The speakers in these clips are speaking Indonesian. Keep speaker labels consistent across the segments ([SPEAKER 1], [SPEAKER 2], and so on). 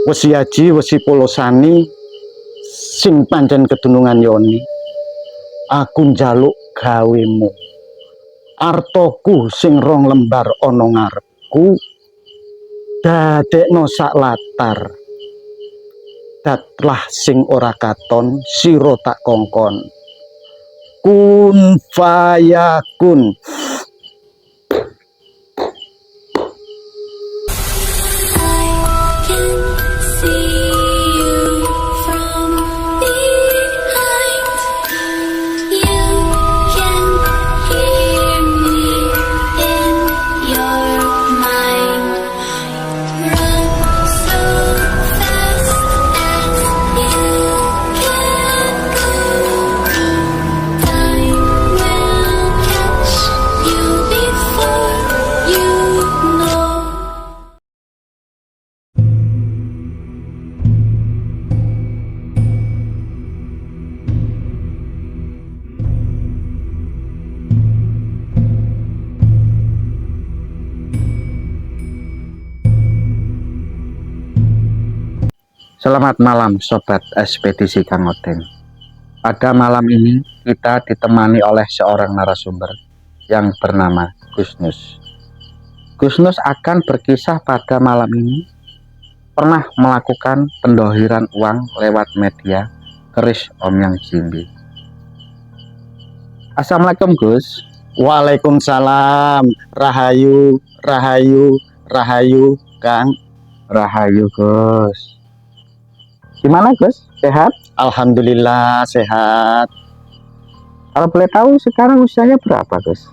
[SPEAKER 1] Wesi Aji Wesi Polosani sing pancen kedunungan yoni, aku njaluk gawemu. Artoku sing rong lembar ana ngarepku, dadekno sak latar. Datlah sing ora katon sira tak kongkon. Kun fayakun.
[SPEAKER 2] Selamat malam Sobat Ekspedisi Kang Odeng. Pada malam ini kita ditemani oleh seorang narasumber yang bernama Gusnus. Gusnus akan berkisah pada malam ini pernah melakukan pendohiran uang lewat media keris Omyang Jimbe. Assalamualaikum Gus.
[SPEAKER 1] Waalaikumsalam. Rahayu, rahayu, rahayu, Kang.
[SPEAKER 2] Rahayu Gus. Gimana Gus? Sehat?
[SPEAKER 1] Alhamdulillah sehat.
[SPEAKER 2] Kalau boleh tahu sekarang usianya berapa Gus?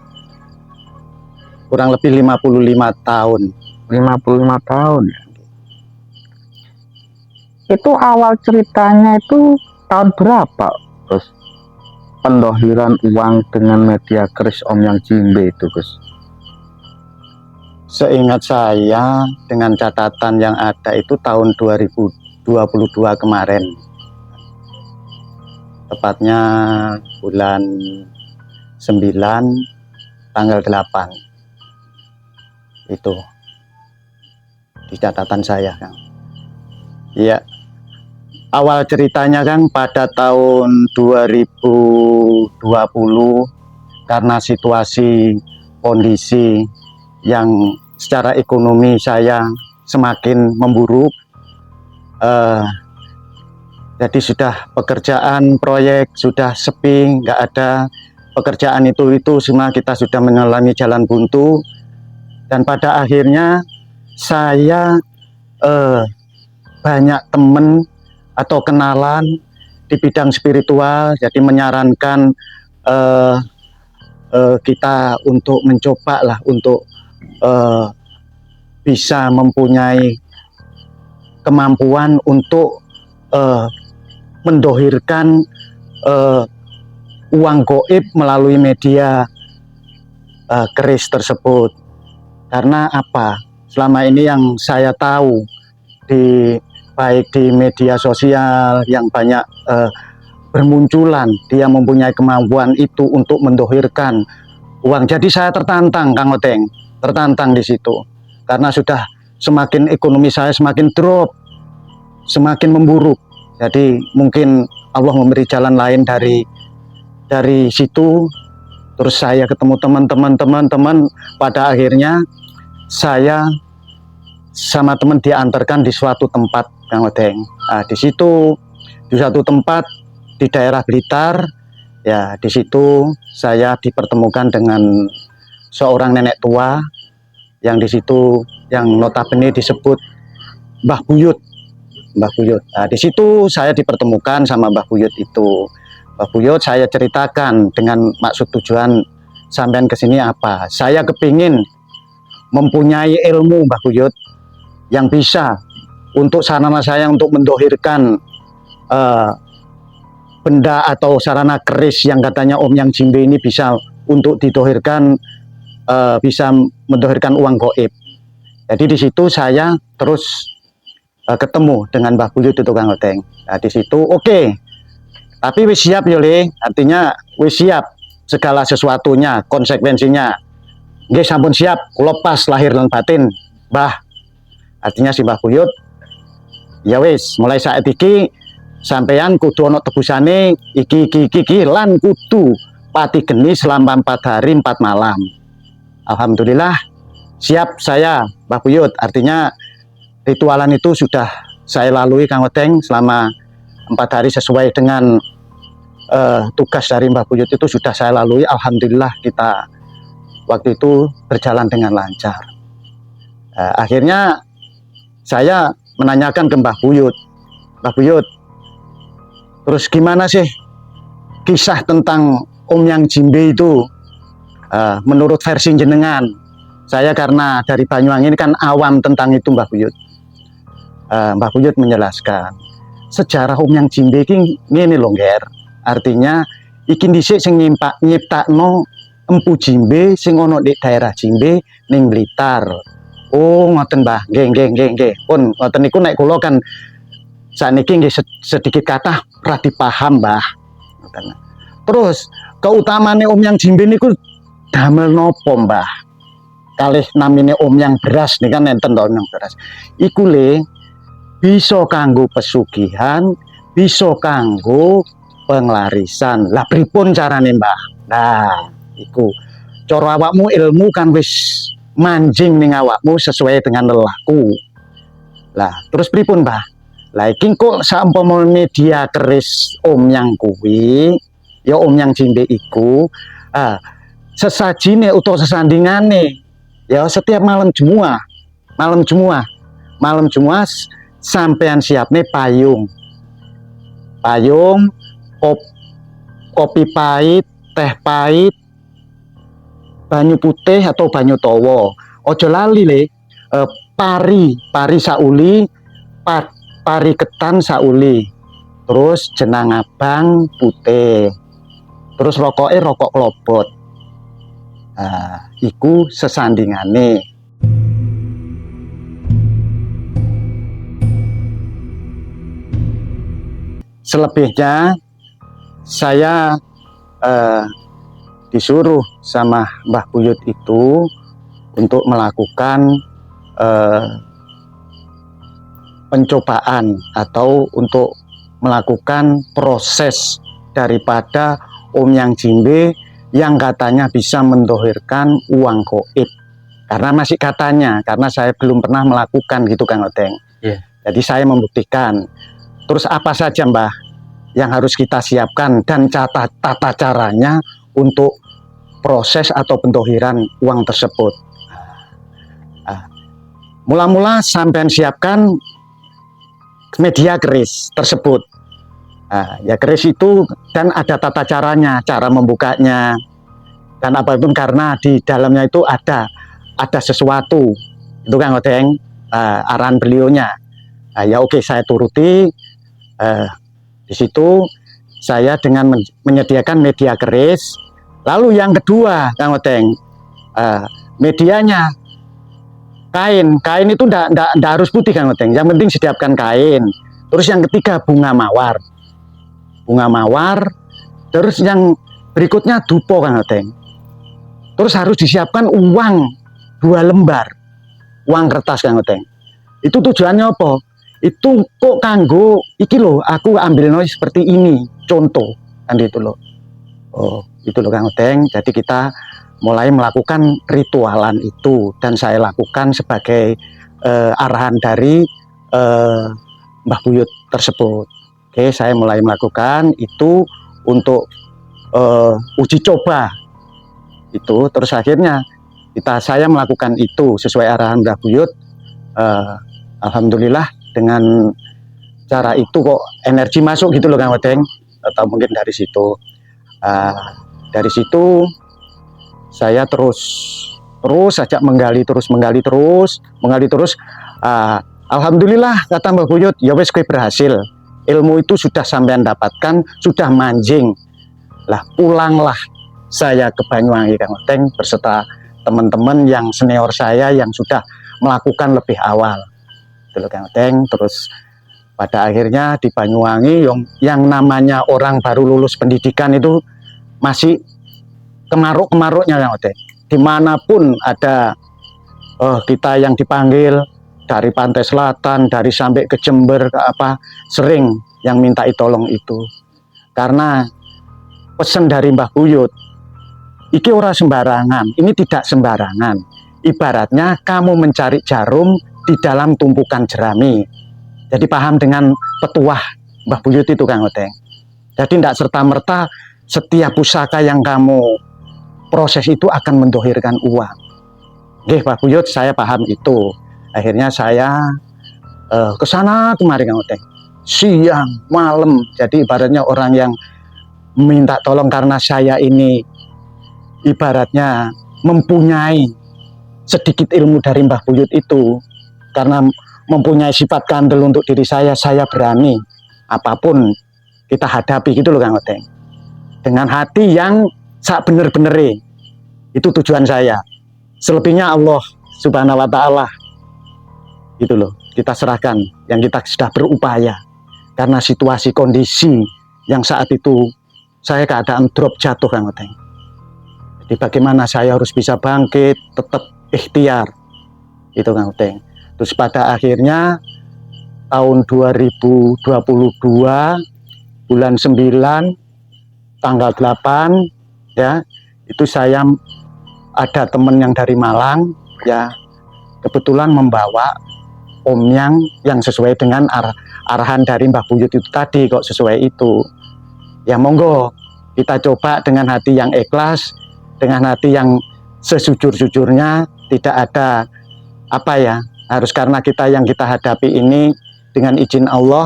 [SPEAKER 1] Kurang lebih 55 tahun.
[SPEAKER 2] 55 tahun ya. Itu awal ceritanya itu tahun berapa Gus? Pendohiran uang dengan media keris Omyang Jimbe itu Gus.
[SPEAKER 1] Seingat saya dengan catatan yang ada itu tahun 2022 kemarin. Tepatnya bulan 9 tanggal 8. Itu di catatan saya, Kang. Iya. Awal ceritanya Kang pada tahun 2020 karena situasi kondisi yang secara ekonomi saya semakin memburuk, jadi sudah pekerjaan proyek sudah sepi, nggak ada pekerjaan itu semua, kita sudah mengalami jalan buntu, dan pada akhirnya saya banyak teman atau kenalan di bidang spiritual, jadi menyarankan kita untuk mencoba lah untuk bisa mempunyai kemampuan untuk mendohirkan uang goib melalui media keris tersebut. Karena apa? Selama ini yang saya tahu baik di media sosial yang banyak bermunculan, dia mempunyai kemampuan itu untuk mendohirkan uang. Jadi saya tertantang, Kang Odeng, tertantang di situ. Karena sudah semakin ekonomi saya semakin drop, semakin memburuk. Jadi mungkin Allah memberi jalan lain dari situ. Terus saya ketemu teman-teman, pada akhirnya saya sama teman diantarkan di suatu tempat, Kang Odeng. Nah, di situ di suatu tempat di daerah Blitar, ya di situ saya dipertemukan dengan seorang nenek tua yang di situ yang notabene disebut Mbah Buyut. Mbah Buyut. Nah, di situ saya dipertemukan sama Mbah Buyut itu. Mbah Buyut saya ceritakan dengan maksud tujuan sampean ke sini apa. Saya kepingin mempunyai ilmu Mbah Buyut yang bisa untuk sarana saya untuk mendohirkan benda atau sarana keris yang katanya Omyang Jimbe ini bisa untuk didohirkan, bisa mendohirkan uang goib. Jadi di situ saya terus ketemu dengan Mbah Buyut itu, Kang Odeng. Nah di situ oke. Tapi wis siap Yole, artinya wis siap segala sesuatunya, konsekuensinya. Nggih sampun siap, kula pas lahir lan batin, Mbah. Artinya si Mbah Buyut ya wis mulai saat iki sampeyan kudu ana tebusane iki lan kudu pati geni selama 4 hari 4 malam. Alhamdulillah siap saya Mbah Buyut, artinya ritualan itu sudah saya lalui Kang Wedeng selama 4 hari sesuai dengan tugas dari Mbah Buyut itu sudah saya lalui. Alhamdulillah kita waktu itu berjalan dengan lancar. Akhirnya saya menanyakan ke Mbah Buyut, Mbah Buyut, terus gimana sih kisah tentang Om Yang Jimbe itu menurut versi jenengan? Saya karena dari Banyuwangi ini kan awam tentang itu Mbah Buyut. Mbah Buyut menjelaskan sejarah Om Yang Jimbe ini ngene lho Nger. Artinya iki dhisik sing nyiptakno Empu Jimbe sing ana di daerah Jimbe ning Blitar. Oh ngoten Mbah, nggih. Pun ngoten niku nek kula kan sakniki nggih sedikit kata radi paham Mbah. Terus keutamane Om Yang Jimbe niku damel nopo Mbah? Kalih namine Om Yang Beras nih kan enten to Om Yang Beras. Iku le bisa kanggo pesugihan, bisa kanggo penglarisan. Lah pripun carane Mbah? Nah, iku cara awakmu ilmu kan wis manjing ning awakmu sesuai dengan lelahku. Lah, terus pripun Mbah? Lah iki kok saumpama media keris Om Yang kuwi, ya Om Yang Jimbe iku sesajine utawa sesandingane ya setiap malam Jumat sampean siapne payung, kopi pahit, teh pahit, banyu putih atau banyu towo. Ojo lali le, pari sauli, pari ketan sauli, terus jenang abang putih, terus rokok klobot. Iku sesandingane. Selebihnya saya disuruh sama Mbah Buyut itu untuk melakukan pencobaan atau untuk melakukan proses daripada Om Yang Jimbe yang katanya bisa mendohirkan uang goib. Karena masih katanya, karena saya belum pernah melakukan gitu Kang Odeng.
[SPEAKER 2] Yeah.
[SPEAKER 1] Jadi saya membuktikan. Terus apa saja Mbah yang harus kita siapkan dan tata caranya untuk proses atau pendohiran uang tersebut. Mula-mula sampean siapkan media keris tersebut. Ya keris itu dan ada tata caranya, cara membukanya dan apapun karena di dalamnya itu ada sesuatu. Itu Kang Odeng arahan beliaunya. Ya oke saya turuti. Di situ saya dengan menyediakan media keris. Lalu yang kedua Kang Odeng, medianya kain itu ndak harus putih Kang Odeng. Yang penting sediakan kain. Terus yang ketiga bunga mawar. Terus yang berikutnya dupo Kang Odeng. Terus harus disiapkan uang 2 lembar, uang kertas Kang Odeng. Itu tujuannya apa? Itu kok kanggo iki loh, aku ambil noise seperti ini, contoh kan itu loh. Oh, itu loh Kang Odeng. Jadi kita mulai melakukan ritualan itu dan saya lakukan sebagai arahan dari Mbah Buyut tersebut. Oke, saya mulai melakukan itu untuk uji coba itu. Terus akhirnya saya melakukan itu sesuai arahan Mbah Buyut. Alhamdulillah dengan cara itu kok energi masuk gitu loh Kang Odeng. Atau mungkin dari situ. Dari situ saya terus saja menggali terus. Alhamdulillah kata Mbah Buyut, ya wes kowe berhasil. Ilmu itu sudah sampean dapatkan, sudah manjing. Lah pulanglah saya ke Banyuwangi Kang Odeng beserta teman-teman yang senior saya yang sudah melakukan lebih awal. Itu Kang Odeng. Terus pada akhirnya di Banyuwangi yang namanya orang baru lulus pendidikan itu masih kemaruk-kemaruknya Kang Odeng. Dimanapun ada kita yang dipanggil dari pantai selatan, dari sampai ke Jember, ke apa, sering yang minta tolong itu. Karena pesan dari Mbah Buyut, iki ora sembarangan, ini tidak sembarangan. Ibaratnya kamu mencari jarum di dalam tumpukan jerami. Jadi paham dengan petuah Mbah Buyut itu, Kang Oteng. Jadi tidak serta-merta setiap pusaka yang kamu proses itu akan mendohirkan uang. Nggih, Mbah Buyut, saya paham itu. Akhirnya saya ke sana kemari, Kang Oteng. Siang, malam. Jadi ibaratnya orang yang minta tolong karena saya ini ibaratnya mempunyai sedikit ilmu dari Mbah Buyut itu. Karena mempunyai sifat kandel untuk diri saya berani apapun kita hadapi gitu loh, Kang Oteng. Dengan hati yang sak bener-benere. Itu tujuan saya. Selebihnya Allah Subhanahu wa Ta'ala. Gitu loh, kita serahkan yang kita sudah berupaya. Karena situasi kondisi yang saat itu saya keadaan drop jatuh, Kang Oteng. Jadi bagaimana saya harus bisa bangkit, tetap ikhtiar. Itu, Kang Oteng. Terus pada akhirnya tahun 2022 bulan 9 tanggal 8 ya, itu saya ada teman yang dari Malang ya, kebetulan membawa omyang yang sesuai dengan arahan dari Mbah Buyut itu tadi, kok sesuai itu. Ya monggo kita coba dengan hati yang ikhlas, dengan hati yang sejujur-jujurnya, tidak ada apa ya, harus karena kita yang kita hadapi ini dengan izin Allah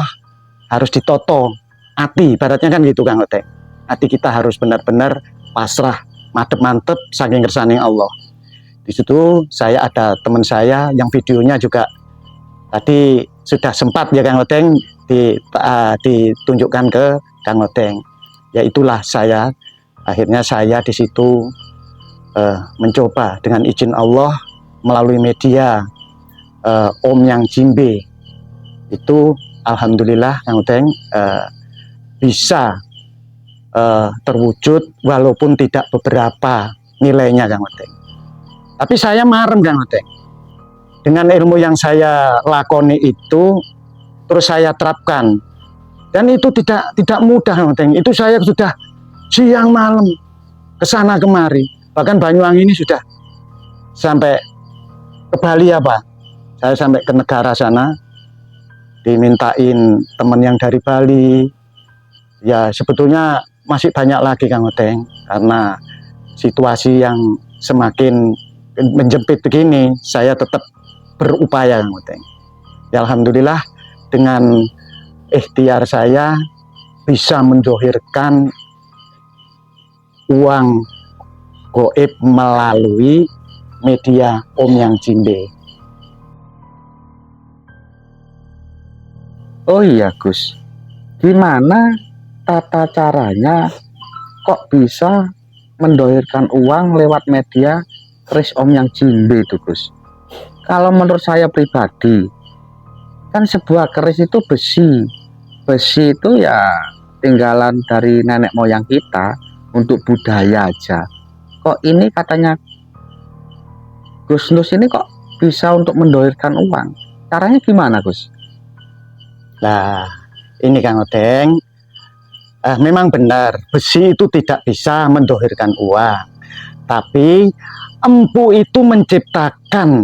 [SPEAKER 1] harus ditoto hati, ibaratnya kan gitu, Kang Oteng. Hati kita harus benar-benar pasrah, mantep-mantep saking kersane Allah. Di situ saya ada teman saya yang videonya juga tadi sudah sempat ya, Kang Oteng, ditunjukkan ke Kang Oteng. Ya itulah saya, akhirnya saya di situ mencoba dengan izin Allah melalui media Omyang Jimbe itu, alhamdulillah Kang Oteng, bisa terwujud walaupun tidak beberapa nilainya, Kang Oteng. Tapi saya marem, Kang Oteng. Dengan ilmu yang saya lakoni itu terus saya terapkan. Dan itu tidak mudah, Kang Oteng. Itu saya sudah siang malam ke sana kemari. Bahkan Banyuwangi ini sudah sampai ke Bali ya, Pak. Saya sampai ke negara sana, dimintain teman yang dari Bali. Ya sebetulnya masih banyak lagi, Kang Oteng, karena situasi yang semakin menjepit begini, saya tetap berupaya, Kang Oteng. Ya alhamdulillah dengan ikhtiar saya bisa mendohirkan uang goib melalui media Omyang Jimbe.
[SPEAKER 2] Oh iya Gus, gimana tata caranya kok bisa mendohirkan uang lewat media keris Omyang Jimbe itu, Gus? Kalau menurut saya pribadi, kan sebuah keris itu besi itu ya tinggalan dari nenek moyang kita untuk budaya aja. Kok ini katanya Gus Nus ini kok bisa untuk mendohirkan uang? Caranya gimana, Gus?
[SPEAKER 1] Nah, ini Kang Oteng, memang benar besi itu tidak bisa mendohirkan uang, tapi empu itu menciptakan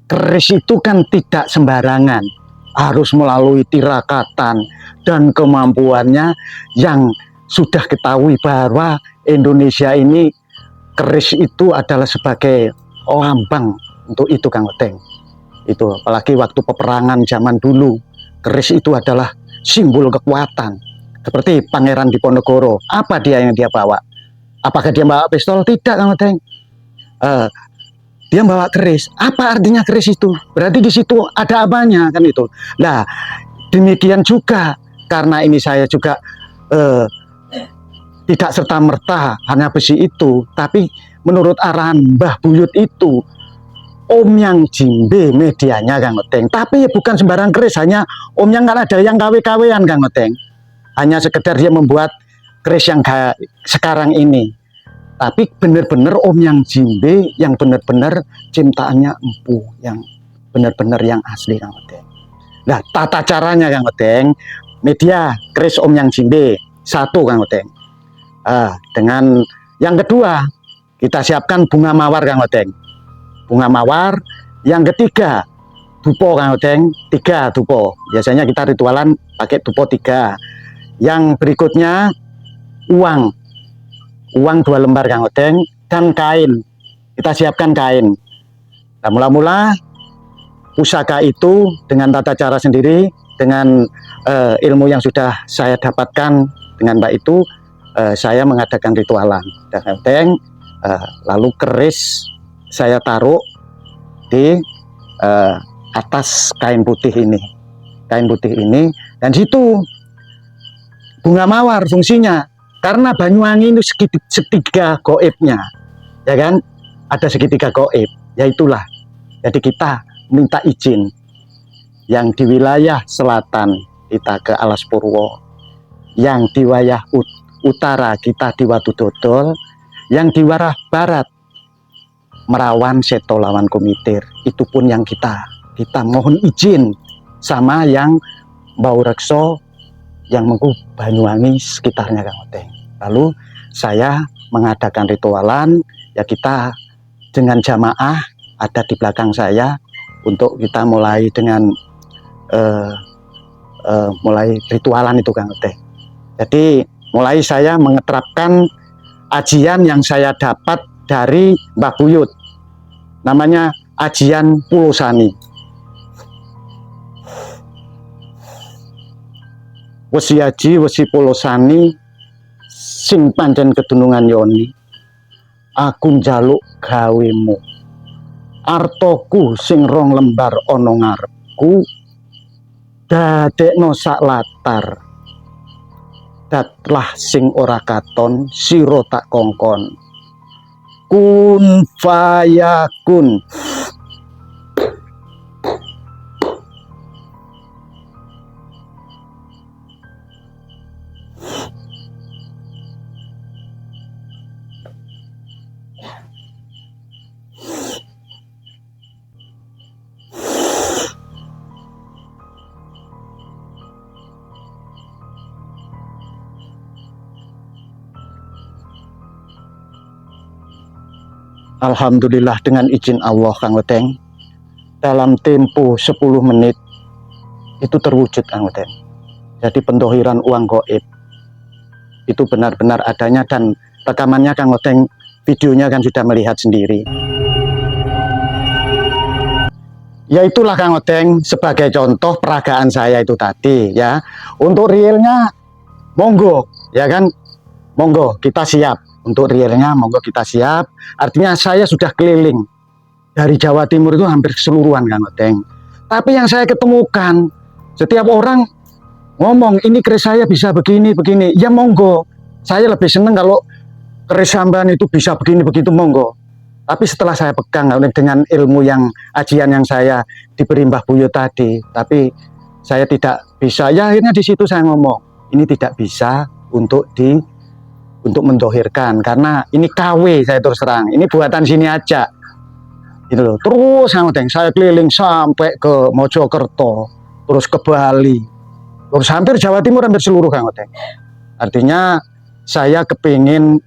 [SPEAKER 1] keris itu kan tidak sembarangan, harus melalui tirakatan dan kemampuannya yang sudah ketahui bahwa Indonesia ini keris itu adalah sebagai lambang untuk itu, Kang Oteng. Itu apalagi waktu peperangan zaman dulu, keris itu adalah simbol kekuatan. Seperti Pangeran Diponegoro, apa dia yang dia bawa? Apakah dia bawa pistol? Tidak, Kang Oteng. Dia bawa keris. Apa artinya keris itu? Berarti di situ ada apanya, kan itu. Nah, demikian juga karena ini saya juga tidak serta-merta hanya besi itu, tapi menurut arahan Mbah Buyut itu Omyang Jimbe medianya, Kang Oteng. Tapi bukan sembarang keris, hanya Omyang, kan ada yang KW-KW-an, Kang Oteng. Hanya sekedar dia membuat keris yang sekarang ini. Tapi benar-benar Omyang Jimbe yang benar-benar ciptaannya empu yang benar-benar yang asli Kang Odeng. Nah, tata caranya Kang Odeng, media keris Om Yang Jimbe satu Kang Odeng. Dengan yang kedua kita siapkan bunga mawar Kang Odeng. Bunga mawar. Yang ketiga dupo Kang Odeng, 3 dupo. Biasanya kita ritualan pakai dupo 3. Yang berikutnya uang 2 lembar Kang Odeng, dan kain. Kita siapkan kain. Nah, mula-mula pusaka itu dengan tata cara sendiri, dengan ilmu yang sudah saya dapatkan dengan Mbak itu, saya mengadakan ritualan. Dan Kang Odeng, lalu keris saya taruh di atas kain putih ini, dan situ bunga mawar fungsinya karena Banyuwangi itu segitiga goibnya, ya kan, ada segitiga goib, yaitulah. Jadi kita minta izin yang di wilayah selatan kita ke Alas Purwo, yang di wilayah utara kita di Watu Dodol, yang di warah barat Merawan Seto Lawan Kumitir. Itu pun yang kita mohon izin sama yang Mbau Rekso, yang Mengku Banyuwangi sekitarnya Kang Odeng. Lalu saya mengadakan ritualan, ya kita dengan jamaah ada di belakang saya untuk kita mulai dengan mulai ritualan itu Kang Odeng. Jadi mulai saya mengeterapkan ajian yang saya dapat dari Mbah Buyut, namanya ajian Pulosani. Wesi aji wesi Pulosani sing pancen kedunungan yoni, aku njaluk gawemu, artoku sing 2 lembar ana ngarepku, dadekno sak latar, datlah sing ora katon sira tak kongkon, kun fayakun. Alhamdulillah dengan izin Allah Kang Odeng, dalam tempo 10 menit itu terwujud Kang Odeng. Jadi pendohiran uang goib itu benar-benar adanya, dan rekamannya Kang Odeng, videonya kan sudah melihat sendiri. Ya itulah Kang Odeng sebagai contoh peragaan saya itu tadi ya. Untuk realnya monggo ya kan, monggo kita siap. Untuk realnya monggo kita siap. Artinya saya sudah keliling dari Jawa Timur itu hampir keseluruhan Kang Odeng. Tapi yang saya ketemukan, setiap orang ngomong ini keris saya bisa begini. Ya monggo. Saya lebih seneng kalau keris sampean itu bisa begini begitu, monggo. Tapi setelah saya pegang dengan ilmu yang ajian yang saya diberi Mbah Buyut tadi, tapi saya tidak bisa. Ya akhirnya di situ saya ngomong, ini tidak bisa untuk mendohirkan, karena ini KW, saya terus terang, ini buatan sini aja gitu loh. Terus saya keliling sampai ke Mojokerto, terus ke Bali, terus hampir Jawa Timur, hampir seluruh Kang Odeng. Artinya saya kepingin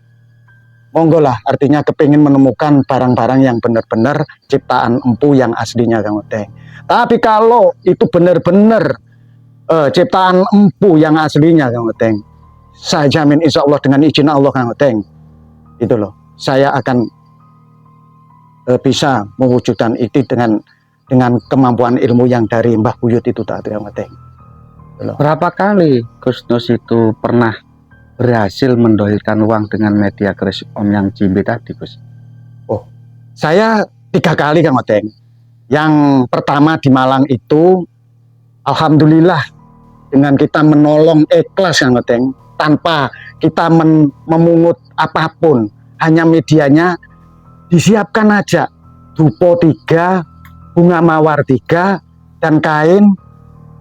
[SPEAKER 1] monggo lah, artinya kepingin menemukan barang-barang yang benar-benar ciptaan empu yang aslinya Kang Odeng. Tapi kalau itu benar-benar ciptaan empu yang aslinya Kang Odeng, saya jamin insya Allah dengan izin Allah Kang Odeng, itu loh, saya akan bisa mewujudkan itu dengan kemampuan ilmu yang dari Mbah Buyut itu tadi Kang Odeng.
[SPEAKER 2] Berapa kali Gus Nus itu pernah berhasil mendohirkan uang dengan media keris Om Yang Jimbe tadi, Gus?
[SPEAKER 1] Oh, saya 3 kali Kang Odeng. Yang pertama di Malang itu, alhamdulillah dengan kita menolong ikhlas Kang Odeng, tanpa kita memungut apapun, hanya medianya disiapkan aja, dupo 3, bunga mawar 3, dan kain,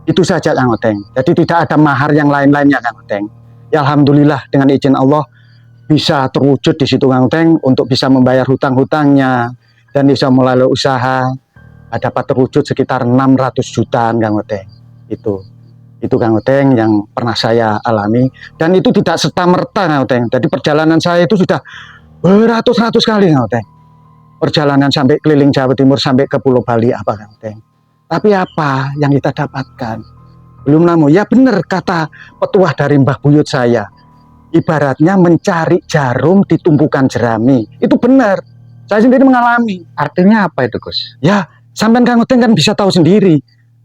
[SPEAKER 1] itu saja Kang Odeng. Jadi tidak ada mahar yang lain-lainnya Kang Odeng. Ya alhamdulillah dengan izin Allah bisa terwujud di situ Kang Odeng, untuk bisa membayar hutang-hutangnya dan bisa melalui usaha. dapat terwujud sekitar 600 jutaan Kang Oteng. Itu Kang Oteng yang pernah saya alami, dan itu tidak serta-merta Kang Oteng. Jadi perjalanan saya itu sudah beratus-ratus kali Kang Oteng. Perjalanan sampai keliling Jawa Timur sampai ke Pulau Bali apa Kang Oteng. Tapi apa yang kita dapatkan? Belum namun, ya benar kata petuah dari Mbah Buyut saya. Ibaratnya mencari jarum di tumpukan jerami. Itu benar. Saya sendiri mengalami.
[SPEAKER 2] Artinya apa itu Gus?
[SPEAKER 1] Ya, sampean Kang Oteng kan bisa tahu sendiri.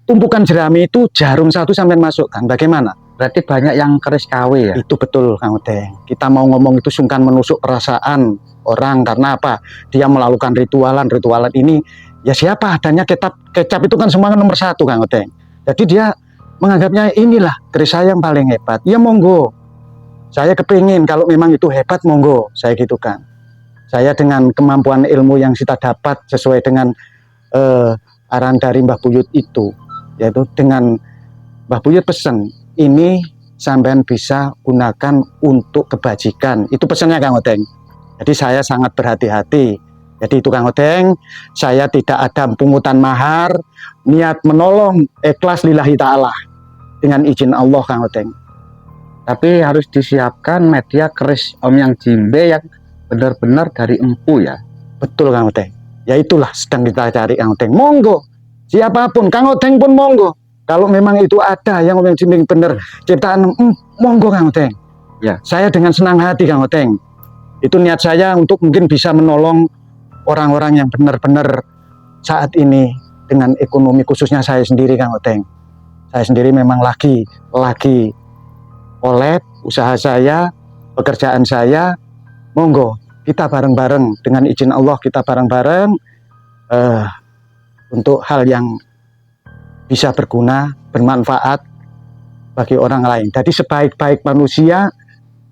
[SPEAKER 1] Tumpukan jerami itu jarum satu sampean masukkan. Bagaimana?
[SPEAKER 2] Berarti banyak yang keris KW ya?
[SPEAKER 1] Itu betul Kang Oteng. Kita mau ngomong itu sungkan menusuk perasaan orang karena apa? Dia melakukan ritualan ini. Ya siapa adanya kecap itu kan semua nomor satu Kang Oteng. Jadi dia menganggapnya inilah keris saya yang paling hebat. Ya monggo. Saya kepingin kalau memang itu hebat monggo. Saya gitu kan. Saya dengan kemampuan ilmu yang kita dapat sesuai dengan arahan dari Mbah Buyut itu, yaitu dengan Mbah Buyut pesen, ini sampean bisa gunakan untuk kebajikan. Itu pesannya Kang Oteng. Jadi saya sangat berhati-hati. Jadi itu Kang Oteng, saya tidak ada pungutan mahar, niat menolong, ikhlas lillahi ta'ala. Dengan izin Allah Kang Oteng.
[SPEAKER 2] Tapi harus disiapkan media keris Om Yang Jimbe yang benar-benar dari empu ya.
[SPEAKER 1] Betul Kang Oteng. Ya itulah sedang kita cari Kang Oteng. Monggo, siapapun, Kang Oteng pun monggo. Kalau memang itu ada yang Om Yang Jimbe benar ciptaan, monggo Kang Oteng.
[SPEAKER 2] Ya.
[SPEAKER 1] Saya dengan senang hati Kang Oteng. Itu niat saya untuk mungkin bisa menolong orang-orang yang benar-benar saat ini dengan ekonomi, khususnya saya sendiri Kang Oteng. Saya sendiri memang lagi oleh usaha saya, pekerjaan saya. Monggo kita bareng-bareng dengan izin Allah, kita bareng-bareng untuk hal yang bisa berguna, bermanfaat bagi orang lain. Jadi sebaik-baik manusia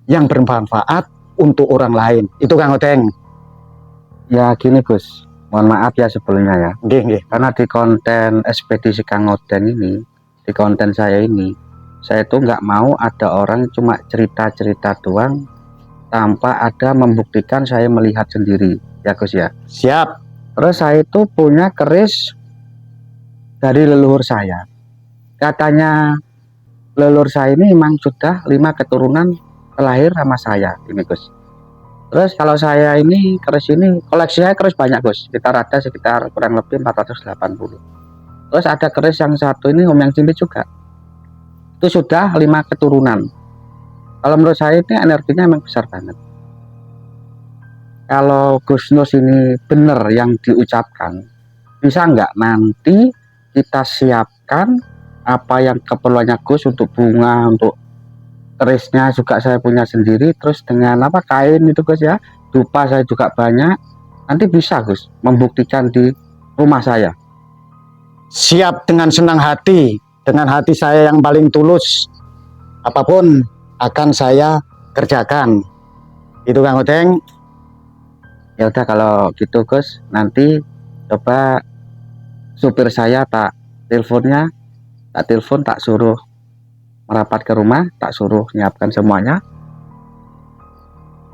[SPEAKER 1] yang bermanfaat untuk orang lain. Itu Kang Oteng.
[SPEAKER 2] Ya gini Gus, mohon maaf ya sebelumnya ya.
[SPEAKER 1] Nggih.
[SPEAKER 2] Karena di konten ekspedisi Kang Oteng ini, di konten saya ini, saya tuh nggak mau ada orang cuma cerita-cerita doang tanpa ada membuktikan saya melihat sendiri ya Gus ya.
[SPEAKER 1] Siap.
[SPEAKER 2] Terus saya itu punya keris dari leluhur saya. Katanya leluhur saya ini memang sudah 5 keturunan terlahir sama saya ini Gus. Terus kalau saya ini keris ini, koleksi saya keris banyak Gus, sekitar kurang lebih 480. Terus ada keris yang satu ini Om Yang Jimbe juga, itu sudah 5 keturunan. Kalau menurut saya ini energinya memang besar banget. Kalau Gus Nus ini benar yang diucapkan, bisa nggak nanti kita siapkan apa yang keperluannya Gus, untuk bunga, untuk kerisnya juga saya punya sendiri, terus dengan apa kain itu Gus ya, dupa saya juga banyak. Nanti bisa Gus membuktikan di rumah saya.
[SPEAKER 1] Siap, dengan senang hati, dengan hati saya yang paling tulus, apapun akan saya kerjakan. Itu Kang Oteng.
[SPEAKER 2] Ya udah kalau gitu Gus, nanti coba supir saya tak telepon, tak suruh merapat ke rumah, tak suruh nyiapkan semuanya.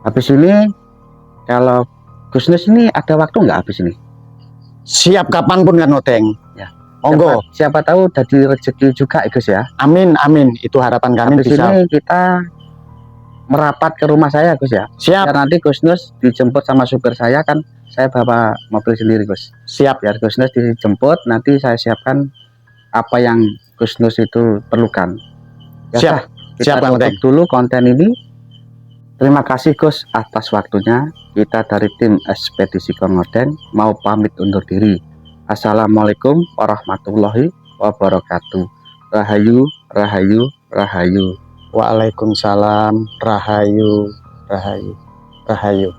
[SPEAKER 2] Habis ini kalau Gus Nus ini ada waktu nggak habis ini?
[SPEAKER 1] Siap kapanpun Kang Oteng.
[SPEAKER 2] Ya.
[SPEAKER 1] Monggo.
[SPEAKER 2] Siapa tahu jadi rezeki juga Gus ya.
[SPEAKER 1] Amin, amin. Itu harapan kami.
[SPEAKER 2] Habis
[SPEAKER 1] bisa.
[SPEAKER 2] ini kita merapat ke rumah saya Gus ya.
[SPEAKER 1] Siap.
[SPEAKER 2] Biar nanti Gus Nus dijemput sama supir saya, kan saya bawa mobil sendiri Gus.
[SPEAKER 1] Siap.
[SPEAKER 2] Biar Gus Nus dijemput, nanti saya siapkan apa yang Gus Nus itu perlukan. Ya,
[SPEAKER 1] siap.
[SPEAKER 2] Kita
[SPEAKER 1] Siap
[SPEAKER 2] tutup dulu konten ini. Terima kasih Gus atas waktunya. Kita dari tim ekspedisi Kang Oteng mau pamit undur diri. Assalamualaikum warahmatullahi wabarakatuh. Rahayu, rahayu, rahayu.
[SPEAKER 1] Waalaikumsalam. Rahayu, rahayu, rahayu.